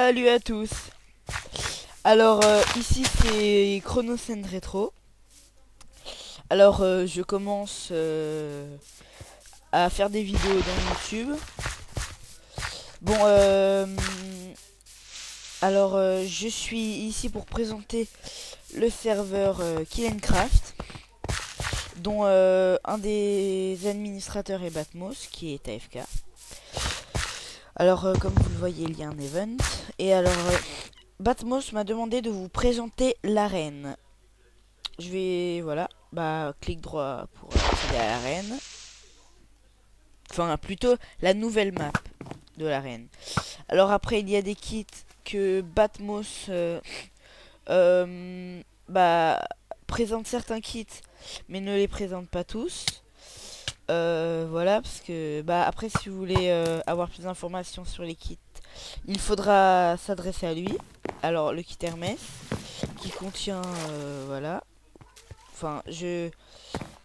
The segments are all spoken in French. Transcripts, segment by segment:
Salut à tous. Alors ici c'est Chronocène Rétro. Alors je commence à faire des vidéos dans YouTube. Bon alors je suis ici pour présenter le serveur Killencraft, dont un des administrateurs est Batmos qui est AFK. Alors comme vous le voyez, il y a un event. Et alors Batmos m'a demandé de vous présenter l'arène. Je vais, voilà, bah clic droit pour accéder à l'arène. Enfin plutôt la nouvelle map de l'arène. Alors après il y a des kits que Batmos bah présente certains kits mais ne les présente pas tous. Voilà, parce que bah après si vous voulez avoir plus d'informations sur les kits, il faudra s'adresser à lui. Alors le kit Hermès qui contient voilà, enfin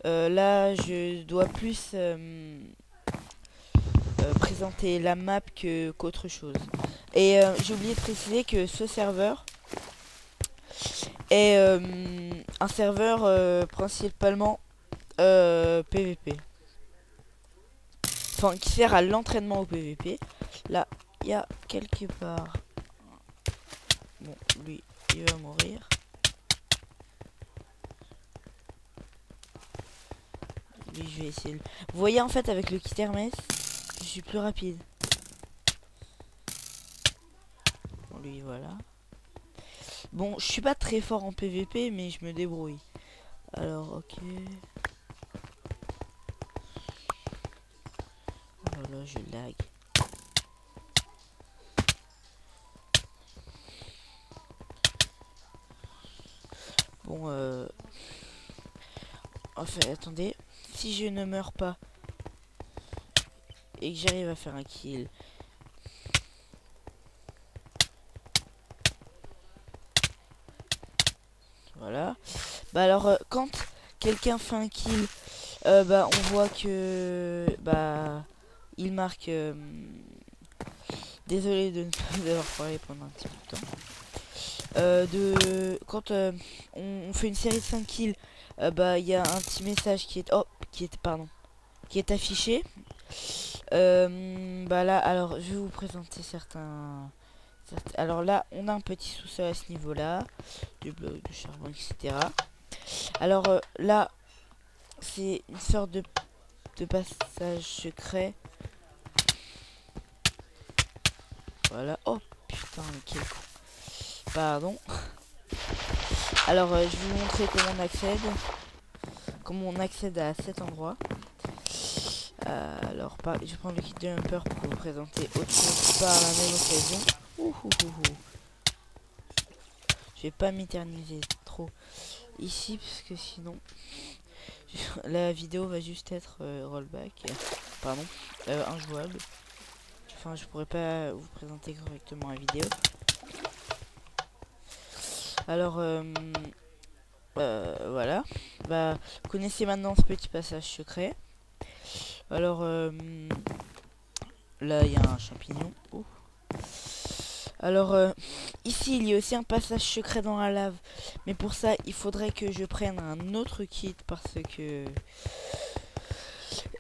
là je dois plus présenter la map qu'autre chose. Et j'ai oublié de préciser que ce serveur est un serveur principalement PVP. Enfin, qui sert à l'entraînement au PVP. Là, il y a quelque part... Bon, lui, il va mourir. Lui, je vais essayer de... Vous voyez, en fait, avec le kit Hermès, je suis plus rapide. Bon, lui, voilà. Bon, je suis pas très fort en PVP, mais je me débrouille. Alors, ok. Voilà, je lag. Bon, enfin, attendez. Si je ne meurs pas et que j'arrive à faire un kill... Voilà. Bah alors, quand quelqu'un fait un kill, bah on voit que... Bah... Il marque... désolé de ne pas avoir parlé pendant un petit peu de temps. Quand on fait une série de 5 kills, bah il y a un petit message qui est... Oh, qui est affiché. Bah là, alors je vais vous présenter certains... Alors là, on a un petit sous-sol à ce niveau-là, du bloc de charbon, etc. Alors là, c'est une sorte de passage secret. Voilà. Oh putain, mais quel con. Pardon. Alors je vais vous montrer comment on accède à cet endroit. Alors je vais prendre le kit de Humper pour vous présenter autre chose par la même occasion. Je vais pas m'éterniser trop ici parce que sinon la vidéo va juste être rollback. Pardon, injouable. Enfin, je pourrais pas vous présenter correctement la vidéo. Alors voilà. Bah, vous connaissez maintenant ce petit passage secret. Alors là, il y a un champignon. Oh. Alors ici, il y a aussi un passage secret dans la lave. Mais pour ça, il faudrait que je prenne un autre kit parce que...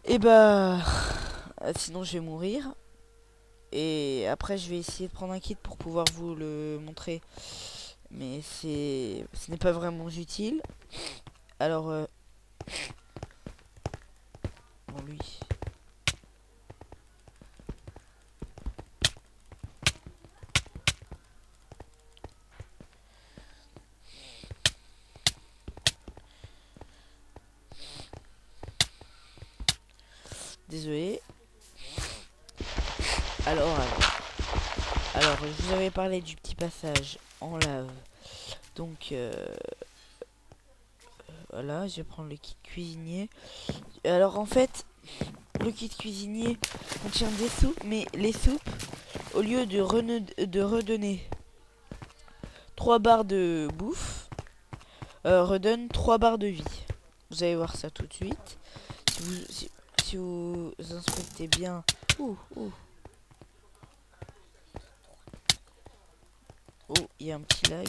Et bah... sinon, je vais mourir. Et après, je vais essayer de prendre un kit pour pouvoir vous le montrer. Mais ce n'est pas vraiment utile. Alors... bon, lui... Désolé. Alors, je vous avais parlé du petit passage en lave. Donc, voilà, je vais prendre le kit cuisinier. Alors, en fait, le kit cuisinier contient des soupes, mais les soupes, au lieu de redonner 3 barres de bouffe, redonnent 3 barres de vie. Vous allez voir ça tout de suite. Si vous inspectez bien... Oh, il y a un petit lag.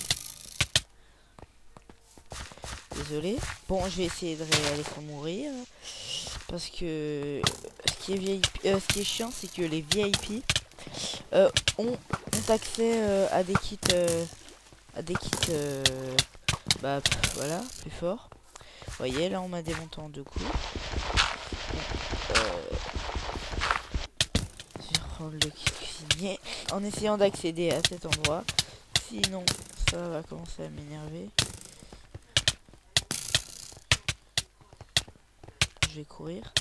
Désolé. Bon, je vais essayer de réaller sans mourir. Parce que ce qui est chiant, c'est que les VIP ont accès à des kits, bah voilà, plus fort. Vous voyez, là on m'a démonté en 2 coups. Je vais reprendre le kit cuisinier en essayant d'accéder à cet endroit. Sinon, ça va commencer à m'énerver. Je vais courir.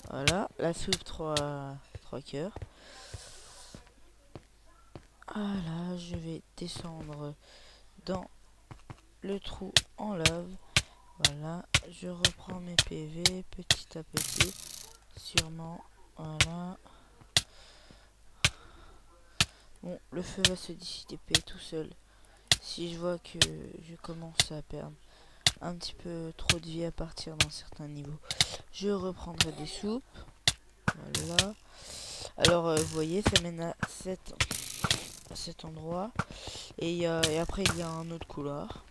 Voilà, la soupe 3 cœurs. Voilà, je vais descendre dans le trou en lave. Voilà, je reprends mes PV petit à petit, sûrement. Voilà. Bon, le feu va se dissiper tout seul. Si je vois que je commence à perdre un petit peu trop de vie à partir d'un certain niveau, je reprendrai des soupes. Voilà. Alors, vous voyez, ça mène à cet endroit. Et après, il y a un autre couloir.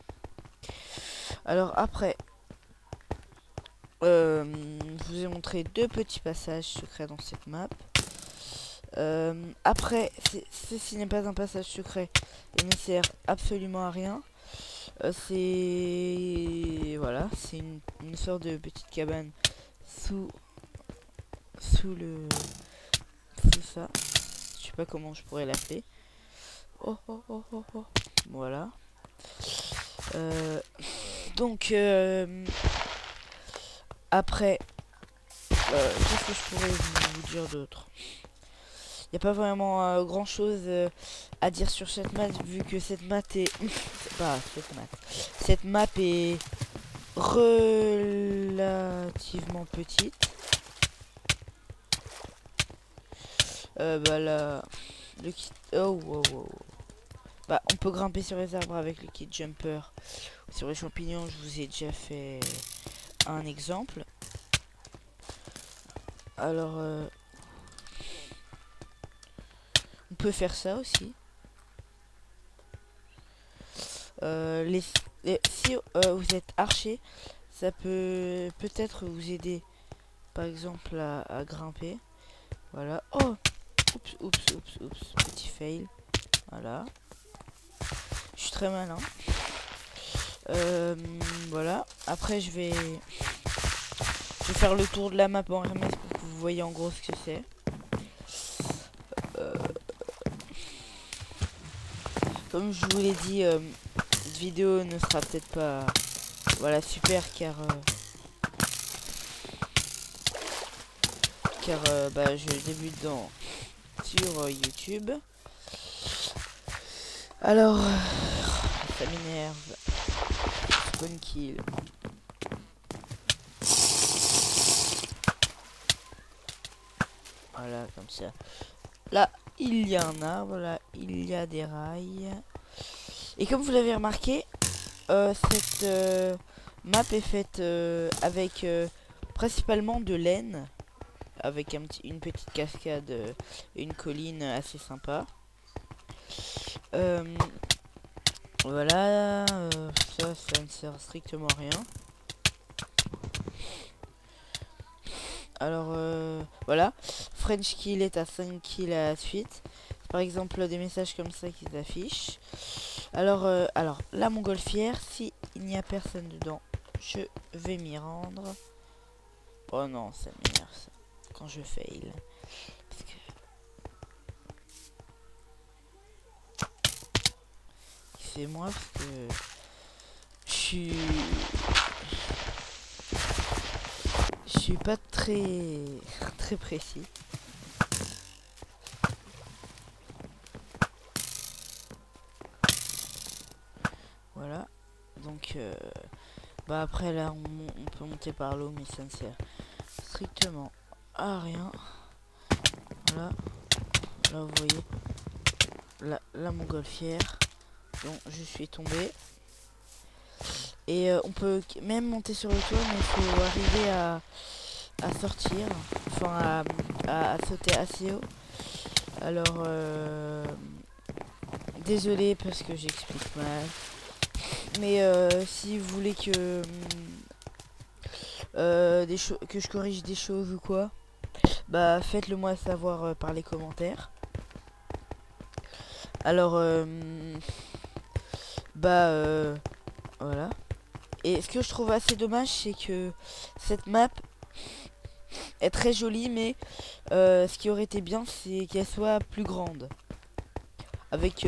Alors, après, je vous ai montré 2 petits passages secrets dans cette map. Après, ceci n'est pas un passage secret et ne sert absolument à rien. C'est voilà, c'est une sorte de petite cabane sous ça. Je sais pas comment je pourrais l'appeler. Oh oh oh oh oh. Voilà. Donc après, qu'est-ce que je pourrais vous dire d'autre? Il n'y a pas vraiment grand chose à dire sur cette map, vu que cette map est cette map est relativement petite. Bah là, le kit, oh wow, wow. Bah on peut grimper sur les arbres avec le kit jumper. Sur les champignons, je vous ai déjà fait un exemple. Alors on peut faire ça aussi. Si vous êtes archer, ça peut peut-être vous aider, par exemple à grimper. Voilà. Oh, oups, petit fail. Voilà. Je suis très malin. Voilà. Après, je vais faire le tour de la map en RMS pour que vous voyez en gros ce que c'est. Comme je vous l'ai dit, cette vidéo ne sera peut-être pas voilà super car bah, je débute sur YouTube. Alors ça m'énerve. Spawn kill. Voilà, comme ça. Là, il y a un arbre, là, il y a des rails. Et comme vous l'avez remarqué, cette map est faite avec principalement de laine, avec une petite cascade et une colline assez sympa. Voilà, ça ne sert strictement à rien. Alors voilà, French kill est à 5 kills à la suite. Par exemple des messages comme ça qui s'affichent. Alors la montgolfière, si il n'y a personne dedans, je vais m'y rendre. Oh non, ça m'énerve ça quand je fail. Parce que c'est moi parce que je suis pas très précis. Voilà. Donc bah après là on peut monter par l'eau, mais ça ne sert strictement à rien. Voilà. Là vous voyez la montgolfière dont je suis tombé. Et on peut même monter sur le toit, mais il faut arriver à sortir, enfin à sauter assez haut. Alors Désolé parce que j'explique mal. Mais si vous voulez que que je corrige des choses ou quoi, bah faites-le moi savoir par les commentaires. Alors bah voilà. Et ce que je trouve assez dommage, c'est que cette map est très jolie, mais ce qui aurait été bien, c'est qu'elle soit plus grande, avec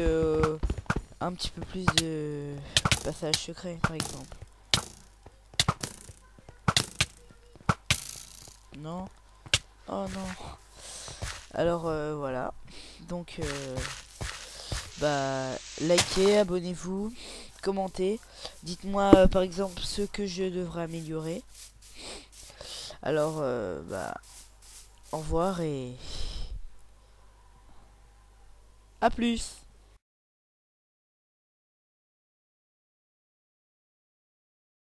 un petit peu plus de passages secrets, par exemple. Non. Oh non. Alors voilà. Donc bah likez, abonnez-vous, commentez. Dites-moi par exemple ce que je devrais améliorer. Alors bah au revoir et à plus.